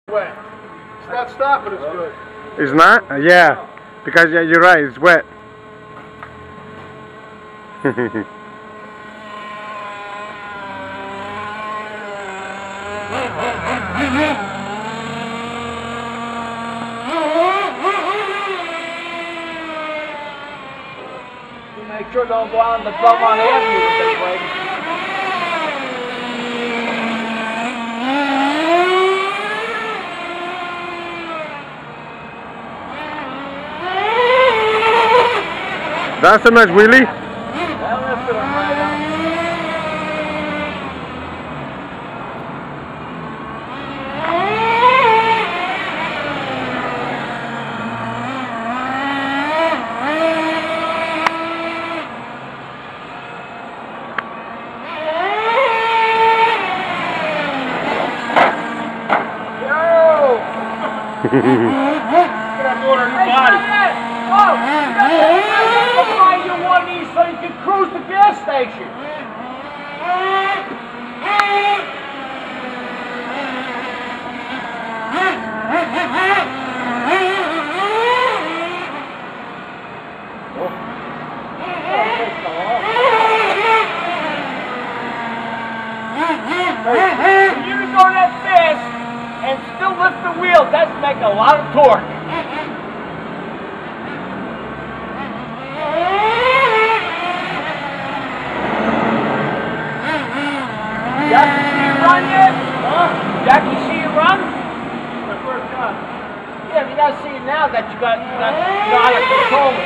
Wet. It's not stopping as good. It's not? Yeah. Because yeah, you're right, it's wet. Make sure don't go out on the Belmont Avenue with this way. That's a nice wheelie. That lifted him right up. I'll buy you one of these so you can cruise the gas station. For you to go that fast and still lift the wheels, that's making a lot of torque. Jackie, see you run yet? Huh? Jackie, see you run? My first time. Yeah, you gotta see it now that you got out of control.